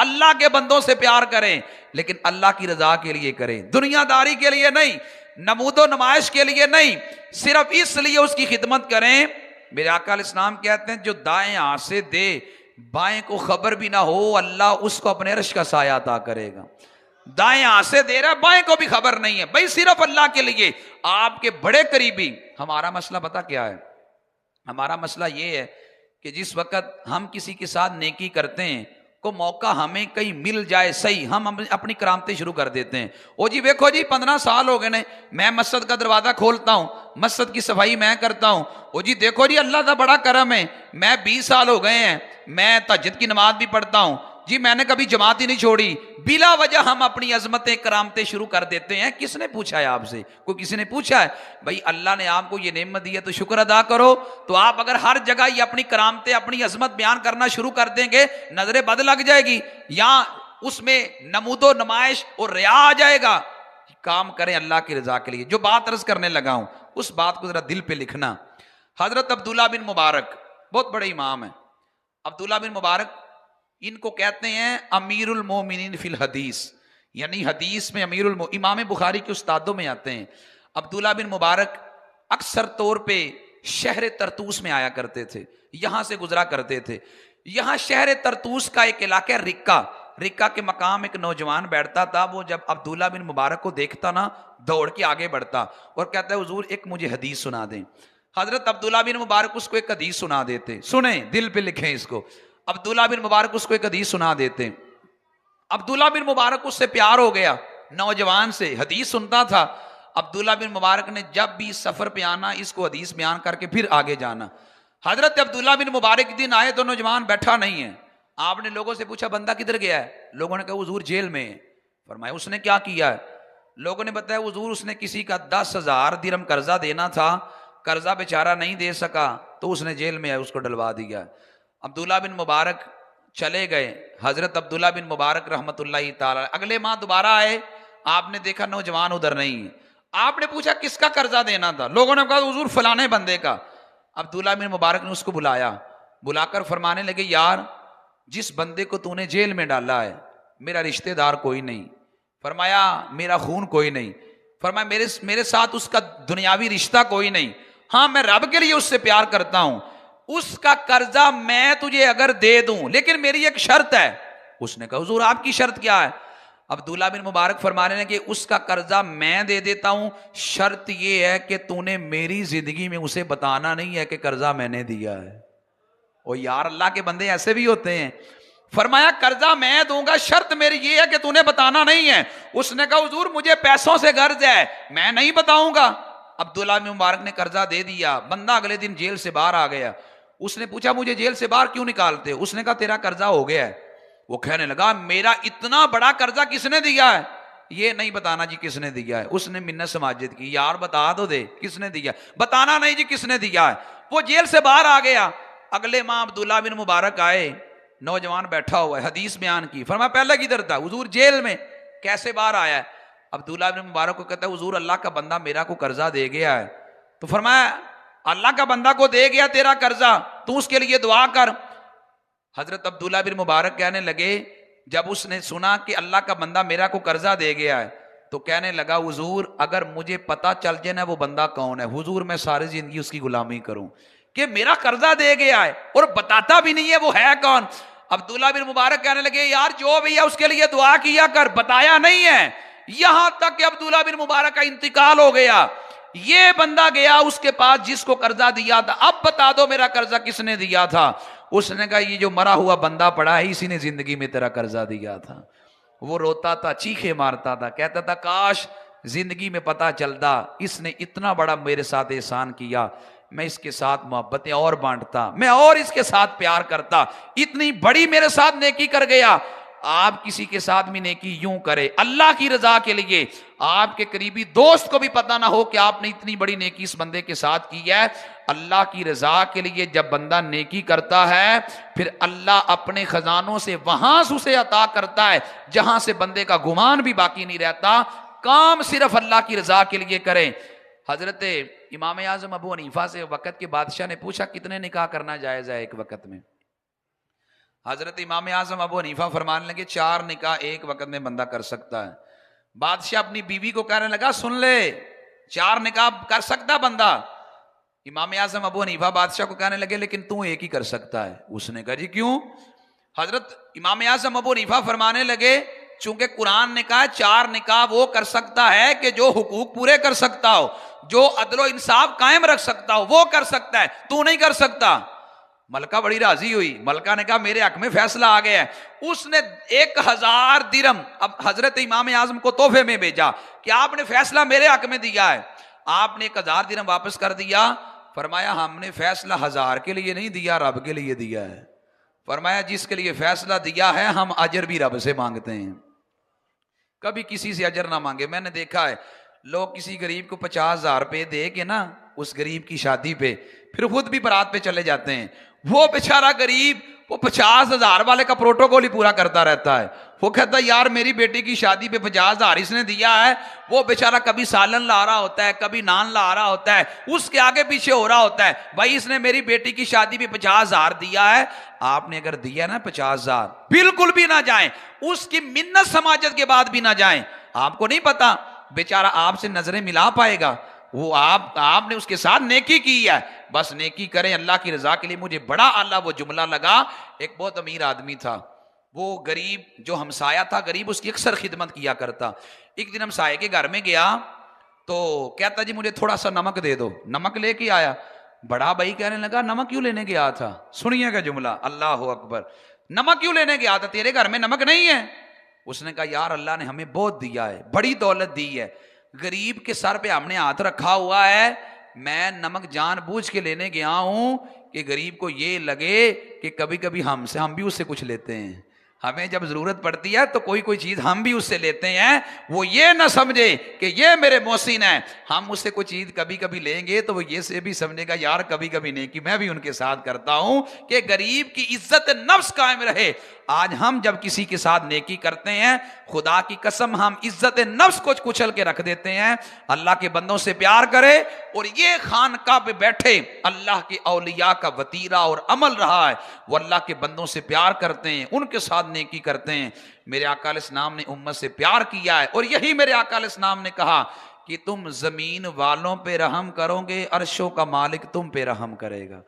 اللہ کے بندوں سے پیار کریں لیکن اللہ کی رضا کے لیے کریں، دنیا داری کے لیے نہیں، نمود و نمائش کے لیے نہیں، صرف اس لیے اس کی خدمت کریں۔ میرے آقا علیہ السلام کہتے ہیں جو دائیں ہاتھ سے دے بائیں کو خبر بھی نہ ہو، اللہ اس کو اپنے عرش کا سایہ عطا کرے گا۔ دائیں ہاتھ سے دے رہا ہے، بائیں کو بھی خبر نہیں ہے، بھائی صرف اللہ کے لیے۔ آپ کے بڑے قریبی، ہمارا مسئلہ پتہ کیا ہے؟ ہمارا مسئلہ یہ ہے کہ جس وقت ہم کسی کے ساتھ نیکی کرتے ہیں کو موقع ہمیں کہیں مل جائے صحیح، ہم اپنی کرامتیں شروع کر دیتے ہیں۔ او جی دیکھو جی 15 سال ہو گئے نے میں مسجد کا دروازہ کھولتا ہوں، مسجد کی صفائی میں کرتا ہوں۔ او جی دیکھو جی اللہ کا بڑا کرم ہے، میں 20 سال ہو گئے ہیں میں تہجد کی نماز بھی پڑھتا ہوں، جی میں نے کبھی جماعت ہی نہیں چھوڑی۔ بلا وجہ ہم اپنی عظمتیں کرامتیں شروع کر دیتے ہیں۔ کس نے پوچھا ہے آپ سے؟ کوئی کسی نے پوچھا ہے؟ بھائی اللہ نے آپ کو یہ نعمت دی ہے تو شکر ادا کرو۔ تو آپ اگر ہر جگہ یہ اپنی کرامتیں اپنی عظمت بیان کرنا شروع کر دیں گے، نظر بد لگ جائے گی یا اس میں نمود و نمائش اور ریا آ جائے گا۔ کام کریں اللہ کی رضا کے لیے۔ جو بات عرض کرنے لگا ہوں اس بات کو ذرا دل پہ لکھنا۔ حضرت عبداللہ بن مبارک بہت بڑے امام ہیں۔ عبداللہ بن مبارک ان کو کہتے ہیں امیر المومنین فی الحدیث، یعنی حدیث میں امیر امام بخاری کے استادوں میں آتے ہیں۔ عبداللہ بن مبارک اکثر طور پہ شہر طرطوس میں آیا کرتے تھے، یہاں سے گزرا کرتے تھے۔ یہاں شہر طرطوس کا ایک علاقہ ہے رکہ، رکہ کے مقام ایک نوجوان بیٹھتا تھا، وہ جب عبداللہ بن مبارک کو دیکھتا نا دوڑ کے آگے بڑھتا اور کہتا ہے حضور ایک مجھے حدیث سنا دیں۔ حضرت عبداللہ بن مبارک اس کو ایک حدیث سنا دیتے، سنیں دل پہ لکھیں اس کو۔ عبداللہ بن مبارک اس کو ایک حدیث سنا دیتے۔ عبداللہ بن مبارک اس سے پیار ہو گیا، نوجوان سے حدیث سنتا تھا۔ عبداللہ بن مبارک نے جب بھی سفر پہ آنا اس کو حدیث بیان کر کے پھر آگے جانا۔ حضرت عبداللہ بن مبارک دن آئے تو نوجوان بیٹھا نہیں ہے۔ آپ نے لوگوں سے پوچھا بندہ کدھر گیا ہے؟ لوگوں نے کہا حضور جیل میں ہے۔ فرمایا اس نے کیا کیا ہے؟ لوگوں نے بتایا حضور اس نے کسی کا 10,000 درہم قرضہ دینا تھا، قرضہ بیچارہ نہیں دے سکا تو اس نے جیل میں اس کو ڈلوا دیا۔ عبداللہ بن مبارک چلے گئے۔ حضرت عبداللہ بن مبارک رحمت اللہ تعالی اگلے ماہ دوبارہ آئے، آپ نے دیکھا نوجوان ادھر نہیں ہے۔ آپ نے پوچھا کس کا قرضہ دینا تھا؟ لوگوں نے کہا حضور فلانے بندے کا۔ عبداللہ بن مبارک نے اس کو بلایا، بلا کر فرمانے لگے یار جس بندے کو تو نے جیل میں ڈالا ہے میرا رشتہ دار کوئی نہیں۔ فرمایا میرا خون کوئی نہیں۔ فرمایا میرے ساتھ اس کا دنیاوی رشتہ کوئی نہیں، ہاں میں رب کے لیے اس سے پیار کرتا ہوں، اس کا قرضہ میں تجھے اگر دے دوں لیکن میری ایک شرط ہے۔ اس نے کہا حضور آپ کی شرط کیا ہے؟ عبداللہ بن مبارک فرمانے لگے کہ اس کا قرضہ میں دے دیتا ہوں، شرط یہ ہے کہ تو نے میری زندگی میں اسے بتانا نہیں ہے کہ قرضہ میں نے دیا ہے۔ او یار اللہ کے بندے ایسے بھی ہوتے ہیں۔ فرمایا قرضہ میں دوں گا، شرط میری یہ ہے کہ تو نے بتانا نہیں ہے۔ اس نے کہا حضور مجھے پیسوں سے غرض ہے میں نہیں بتاؤں گا۔ عبداللہ بن مبارک نے قرضہ دے دیا، بندہ اگلے دن جیل سے باہر آ گیا۔ اس نے پوچھا مجھے جیل سے باہر کیوں نکالتے؟ اس نے کہا تیرا قرضہ ہو گیا ہے۔ وہ کہنے لگا میرا اتنا بڑا قرضہ کس نے دیا ہے؟ یہ نہیں بتانا جی کس نے دیا ہے۔ اس نے منت سماجت کی یار بتا دو دے کس نے دیا، بتانا نہیں جی کس نے دیا ہے۔ وہ جیل سے باہر آ گیا۔ اگلے ماہ عبداللہ بن مبارک آئے، نوجوان بیٹھا ہوا ہے، حدیث بیان کی۔ فرمایا پہلے کدھر تھا؟ حضور جیل میں۔ کیسے باہر آیا ہے؟ عبداللہ بن مبارک کو کہتا ہے حضور اللہ کا بندہ میرا کو قرضہ دے گیا ہے۔ تو فرمایا اللہ کا بندہ کو دے گیا تیرا قرضہ، تو اس کے لیے دعا کر۔ حضرت عبداللہ بن مبارک کہنے لگے جب اس نے سنا کہ اللہ کا بندہ میرا کو قرضہ دے گیا ہے تو کہنے لگا حضور اگر مجھے پتا چل جائے نا وہ بندہ کون ہے، حضور میں ساری زندگی اس کی غلامی کروں کہ میرا قرضہ دے گیا ہے اور بتاتا بھی نہیں ہے وہ ہے کون۔ عبداللہ بن مبارک کہنے لگے یار جو بھی ہے اس کے لیے دعا کیا کر، بتایا نہیں ہے۔ یہاں تک کہ عبداللہ بن مبارک کا انتقال ہو گیا۔ یہ بندہ گیا اس کے پاس جس کو قرضہ دیا تھا، اب بتا دو میرا قرضہ کس نے دیا تھا؟ اس نے کہا یہ جو مرا ہوا بندہ پڑا ہے اسی نے زندگی میں تیرا قرضہ دیا تھا۔ وہ روتا تھا، چیخے مارتا تھا، کہتا تھا کاش زندگی میں پتا چلتا اس نے اتنا بڑا میرے ساتھ احسان کیا، میں اس کے ساتھ محبتیں اور بانٹتا، میں اور اس کے ساتھ پیار کرتا، اتنی بڑی میرے ساتھ نیکی کر گیا۔ آپ کسی کے ساتھ بھی نیکی یوں کرے اللہ کی رضا کے لیے، آپ کے قریبی دوست کو بھی پتہ نہ ہو کہ آپ نے اتنی بڑی نیکی اس بندے کے ساتھ کی ہے، اللہ کی رضا کے لیے جب بندہ نیکی کرتا ہے پھر اللہ اپنے خزانوں سے وہاں سے اسے عطا کرتا ہے جہاں سے بندے کا گمان بھی باقی نہیں رہتا۔ کام صرف اللہ کی رضا کے لیے کریں۔ حضرت امام اعظم ابو حنیفہ سے وقت کے بادشاہ نے پوچھا کتنے نکاح کرنا جائز ہے ایک وقت میں؟ حضرت امام اعظم ابو حنیفہ فرمانے لگے 4 نکاح ایک وقت میں بندہ کر سکتا ہے. بادشاہ اپنی بیوی کو کہنے لگا سن لے 4 نکاح کر سکتا بندہ. امام اعظم ابو حنیفہ بادشاہ کو کہنے لگے لیکن تو ایک ہی کر سکتا ہے. اس نے کہا جی کیوں؟ حضرت امام اعظم ابو حنیفہ فرمانے لگے چونکہ قرآن نے کہا 4 نکاح وہ کر سکتا ہے کہ جو حقوق پورے کر سکتا ہو، جو عدل و انصاف قائم رکھ سکتا ہو وہ کر سکتا ہے، تو نہیں کر سکتا. ملکہ بڑی راضی ہوئی. ملکہ نے کہا میرے حق میں فیصلہ آ گیا ہے. اس نے 1000 درہم اب حضرت امام اعظم کو تحفے میں بھیجا کہ آپ نے فیصلہ میرے حق میں دیا ہے. آپ نے 1000 درہم واپس کر دیا. فرمایا ہم نے فیصلہ 1000 کے لیے نہیں دیا، رب کے لیے دیا ہے. فرمایا جس کے لیے فیصلہ دیا ہے ہم اجر بھی رب سے مانگتے ہیں، کبھی کسی سے اجر نہ مانگے. میں نے دیکھا ہے لوگ کسی غریب کو 50,000 روپے دے کے نا اس غریب کی شادی پہ پھر خود بھی برات پہ چلے جاتے ہیں. وہ بیچارہ غریب وہ 50,000 والے کا پروٹوکول ہی پورا کرتا رہتا ہے. وہ کہتا ہے یار میری بیٹی کی شادی پہ 50,000 اس نے دیا ہے. وہ بیچارہ کبھی سالن لا رہا ہوتا ہے، کبھی نان لا رہا ہوتا ہے، اس کے آگے پیچھے ہو رہا ہوتا ہے بھائی اس نے میری بیٹی کی شادی پہ 50,000 دیا ہے. آپ نے اگر دیا نا 50,000 بالکل بھی نہ جائیں، اس کی منت سماجت کے بعد بھی نہ جائیں. آپ کو نہیں پتا بیچارہ آپ سے نظریں ملا پائے گا. وہ آپ نے اس کے ساتھ نیکی کی ہے، بس نیکی کریں اللہ کی رضا کے لیے. مجھے بڑا اعلیٰ وہ جملہ لگا. ایک بہت امیر آدمی تھا، وہ غریب جو ہمسایہ تھا غریب اس کی اکثر خدمت کیا کرتا. ایک دن ہمسایہ کے گھر میں گیا تو کہتا جی مجھے تھوڑا سا نمک دے دو. نمک لے کے آیا. بڑا بھائی کہنے لگا نمک کیوں لینے گیا تھا؟ سنیے گا جملہ، اللہ اکبر. نمک کیوں لینے گیا تھا؟ تیرے گھر میں نمک نہیں ہے؟ اس نے کہا یار اللہ نے ہمیں بہت دیا ہے، بڑی دولت دی ہے، غریب کے سر پہ ہم نے ہاتھ رکھا ہوا ہے. میں نمک جان بوجھ کے لینے گیا ہوں کہ غریب کو یہ لگے کہ کبھی کبھی ہم بھی اس سے کچھ لیتے ہیں. ہمیں جب ضرورت پڑتی ہے تو کوئی چیز ہم بھی اس سے لیتے ہیں. وہ یہ نہ سمجھے کہ یہ میرے محسن ہیں، ہم اس سے کوئی چیز کبھی کبھی لیں گے تو وہ یہ سے بھی سمجھے گا یار کبھی کبھی نیکی میں بھی ان کے ساتھ کرتا ہوں کہ غریب کی عزت نفس قائم رہے. آج ہم جب کسی کے ساتھ نیکی کرتے ہیں خدا کی قسم ہم عزت نفس کو کچل کے رکھ دیتے ہیں. اللہ کے بندوں سے پیار کرے اور یہ خانقاہ پہ بیٹھے اللہ کے اولیاء کا وتیرہ اور عمل رہا ہے. وہ اللہ کے بندوں سے پیار کرتے ہیں، ان کے ساتھ نیکی کرتے ہیں. میرے آقا علیہ السلام نے امت سے پیار کیا ہے اور یہی میرے آقا علیہ السلام نے کہا کہ تم زمین والوں پہ رحم کرو گے عرشوں کا مالک تم پہ رحم کرے گا.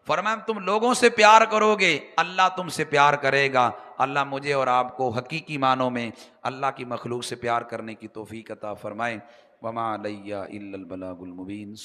فرمایا تم لوگوں سے پیار کرو گے اللہ تم سے پیار کرے گا. اللہ مجھے اور آپ کو حقیقی معنوں میں اللہ کی مخلوق سے پیار کرنے کی توفیق عطا فرمائے. وما علیہ الا البلاغ المبین.